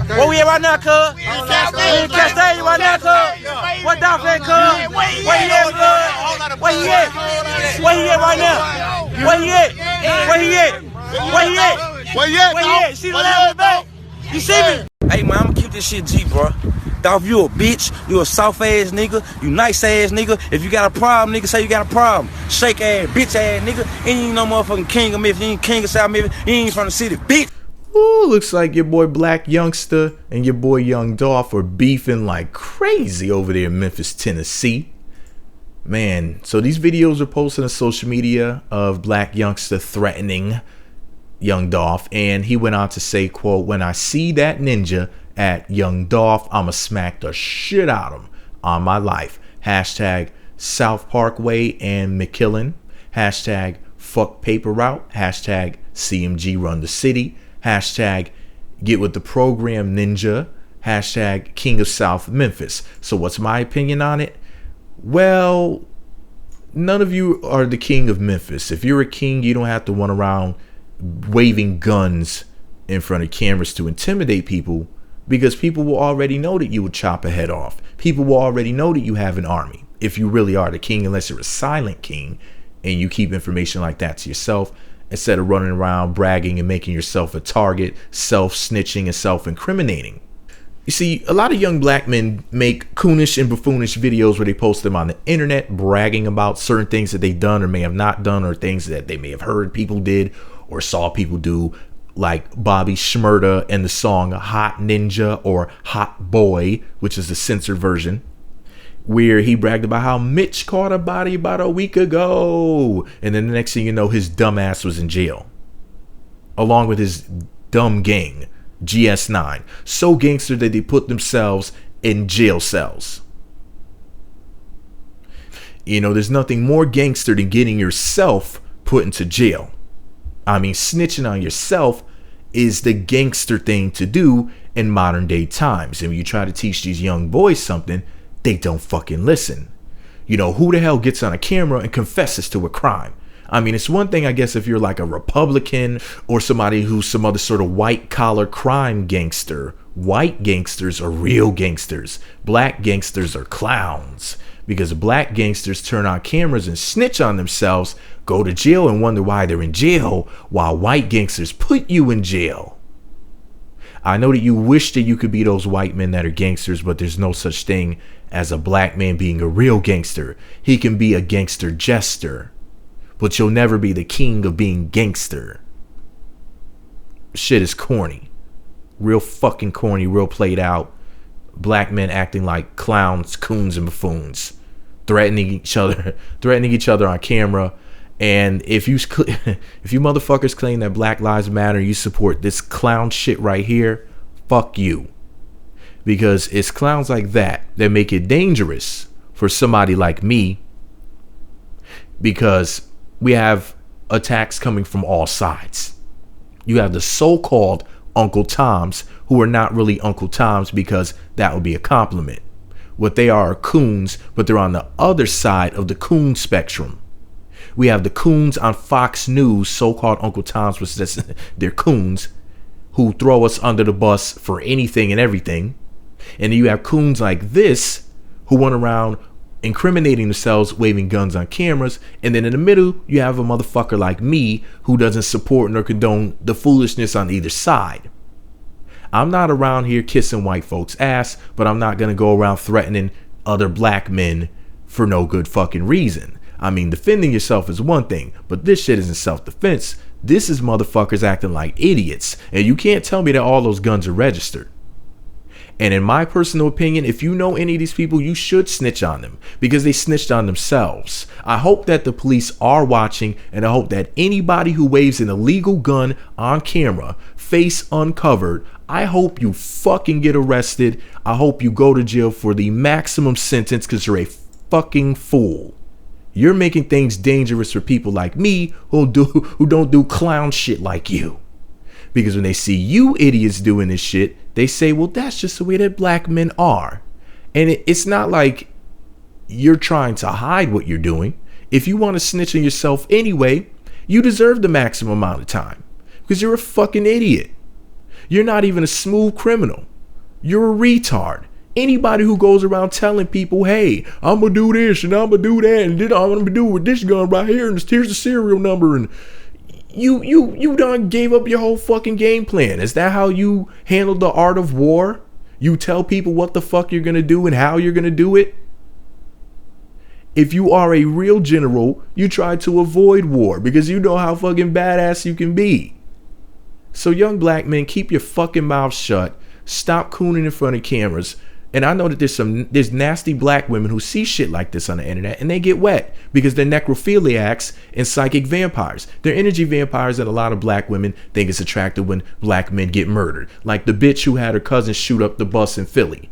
Where we at right now, cuz? We in Cascade right now, cuz. What Dolph at, cuz? Where he at, cuz? Where he at? Where he at right now? Where he at? Where he at? Where he at? Where he at? Where he at? See the lamb in the back? You see me? Hey, man, I'ma keep this shit G, bro. Dolph, you a bitch. You a soft ass nigga. You nice ass nigga. If you got a problem, nigga, say you got a problem. Shake ass, bitch ass nigga. You ain't no motherfucking king of Memphis. You ain't king of South Memphis. You ain't from the city, bitch. Ooh, looks like your boy Blac Youngsta and your boy Young Dolph are beefing like crazy over there in Memphis, Tennessee. Man, so these videos are posted on social media of Blac Youngsta threatening Young Dolph, and he went on to say, quote, "When I see that ninja at Young Dolph, I'ma smack the shit out of him on my life." Hashtag South Parkway and McKillen. Hashtag fuck paper route. Hashtag CMG run the city. Hashtag get with the program ninja. Hashtag King of South Memphis. So what's my opinion on it? Well, none of you are the king of Memphis. If you're a king, you don't have to run around waving guns in front of cameras to intimidate people, because people will already know that you would chop a head off. People will already know that you have an army if you really are the king, unless you're a silent king and you keep information like that to yourself instead of running around bragging and making yourself a target, self-snitching and self-incriminating. You see, a lot of young black men make coonish and buffoonish videos where they post them on the internet, bragging about certain things that they've done or may have not done, or things that they may have heard people did or saw people do, like Bobby Shmurda and the song Hot Ninja or Hot Boy, which is the censored version, where he bragged about how Mitch caught a body about a week ago. And then the next thing you know, his dumb ass was in jail, along with his dumb gang. GS9, so gangster that they put themselves in jail cells. You know, there's nothing more gangster than getting yourself put into jail. I mean, snitching on yourself is the gangster thing to do in modern day times. And when you try to teach these young boys something, they don't fucking listen. You know, who the hell gets on a camera and confesses to a crime? I mean, it's one thing, I guess, if you're like a Republican or somebody who's some other sort of white collar crime gangster. White gangsters are real gangsters. Black gangsters are clowns, because black gangsters turn on cameras and snitch on themselves, go to jail and wonder why they're in jail, while white gangsters put you in jail. I know that you wish that you could be those white men that are gangsters, but there's no such thing as a black man being a real gangster. He can be a gangster jester, but you'll never be the king of being gangster. Shit is corny. Real fucking corny, real played out. Black men acting like clowns, coons, and buffoons. Threatening each other on camera. And if you motherfuckers claim that Black Lives Matter, you support this clown shit right here, fuck you. Because it's clowns like that that make it dangerous for somebody like me. Because we have attacks coming from all sides. You have the so-called Uncle Toms, who are not really Uncle Toms, because that would be a compliment. What they are coons, but they're on the other side of the coon spectrum. We have the coons on Fox News, so-called Uncle Toms, which is they're coons, who throw us under the bus for anything and everything. And then you have coons like this, who run around incriminating themselves, waving guns on cameras. And then in the middle, you have a motherfucker like me, who doesn't support nor condone the foolishness on either side. I'm not around here kissing white folks' ass, but I'm not going to go around threatening other black men for no good fucking reason. I mean, defending yourself is one thing, but this shit isn't self-defense. This is motherfuckers acting like idiots. And you can't tell me that all those guns are registered. And in my personal opinion, if you know any of these people, you should snitch on them, because they snitched on themselves. I hope that the police are watching, and I hope that anybody who waves an illegal gun on camera, face uncovered, I hope you fucking get arrested. I hope you go to jail for the maximum sentence, because you're a fucking fool. You're making things dangerous for people like me who don't do clown shit like you. Because when they see you idiots doing this shit, they say, well, that's just the way that black men are. And it's not like you're trying to hide what you're doing. If you want to snitch on yourself anyway, you deserve the maximum amount of time, because you're a fucking idiot. You're not even a smooth criminal. You're a retard. Anybody who goes around telling people, hey, I'm going to do this and I'm going to do that and then I'm going to do with this gun right here and here's the serial number, and you done gave up your whole fucking game plan. Is that how you handle the art of war? You tell people what the fuck you're going to do and how you're going to do it? If you are a real general, you try to avoid war because you know how fucking badass you can be. So young black men, keep your fucking mouth shut. Stop cooning in front of cameras. And I know that there's nasty black women who see shit like this on the internet and they get wet because they're necrophiliacs and psychic vampires. They're energy vampires that a lot of black women think is attractive when black men get murdered. Like the bitch who had her cousin shoot up the bus in Philly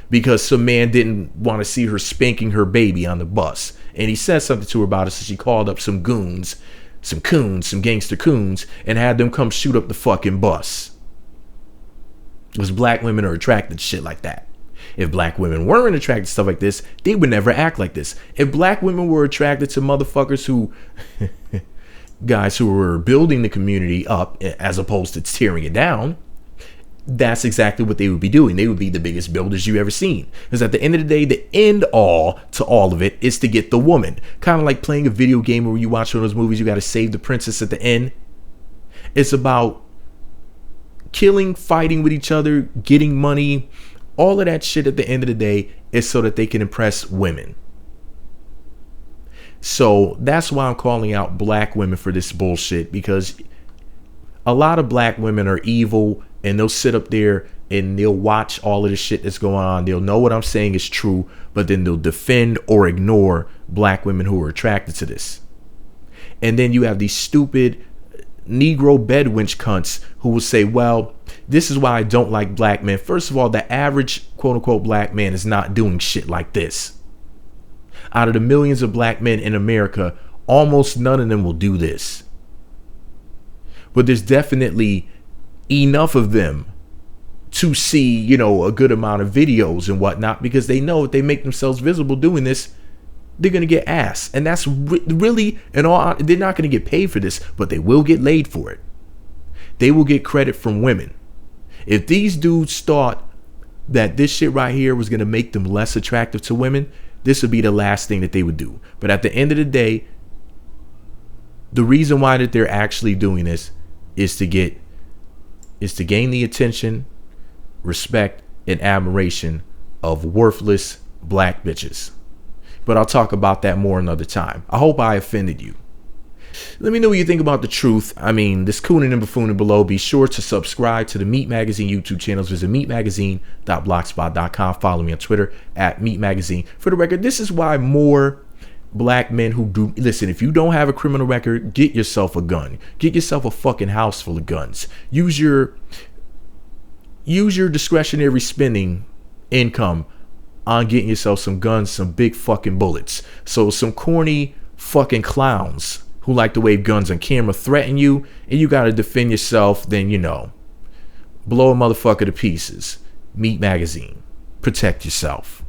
because some man didn't want to see her spanking her baby on the bus. And he said something to her about it, so she called up some goons, some gangster coons, and had them come shoot up the fucking bus. Because black women are attracted to shit like that. If black women weren't attracted to stuff like this, they would never act like this. If black women were attracted to motherfuckers who, guys who were building the community up as opposed to tearing it down, that's exactly what they would be doing. They would be the biggest builders you ever seen. Because at the end of the day, the end all to all of it is to get the woman. Kind of like playing a video game where you watch one of those movies, you got to save the princess at the end. It's about killing, fighting with each other, getting money, all of that shit at the end of the day is so that they can impress women. So that's why I'm calling out black women for this bullshit, because a lot of black women are evil and they'll sit up there and they'll watch all of the shit that's going on. They'll know what I'm saying is true, but then they'll defend or ignore black women who are attracted to this. And then you have these stupid Negro bedwench cunts who will say, well, this is why I don't like black men. First of all, the average quote unquote black man is not doing shit like this. Out of the millions of black men in America, almost none of them will do this. But there's definitely enough of them to see, a good amount of videos and whatnot, because they know if they make themselves visible doing this, they're going to get ass. And that's really, they're not going to get paid for this, but they will get laid for it. They will get credit from women. If these dudes thought that this shit right here was going to make them less attractive to women, this would be the last thing that they would do. But at the end of the day, the reason why that they're actually doing this is to gain the attention, respect, and admiration of worthless black bitches. But I'll talk about that more another time. I hope I offended you. Let me know what you think about the truth. I mean, this cooning and buffooning below. Be sure to subscribe to the Meat Magazine YouTube channels. Visit meatmagazine.blogspot.com. Follow me on Twitter @meatmagazine. For the record, this is why more black men who do, listen, if you don't have a criminal record, get yourself a gun. Get yourself a fucking house full of guns. Use your discretionary spending income on getting yourself some guns, some big fucking bullets. So some corny fucking clowns who like to wave guns on camera threaten you and you got to defend yourself, then, blow a motherfucker to pieces. Meat Magazine. Protect yourself.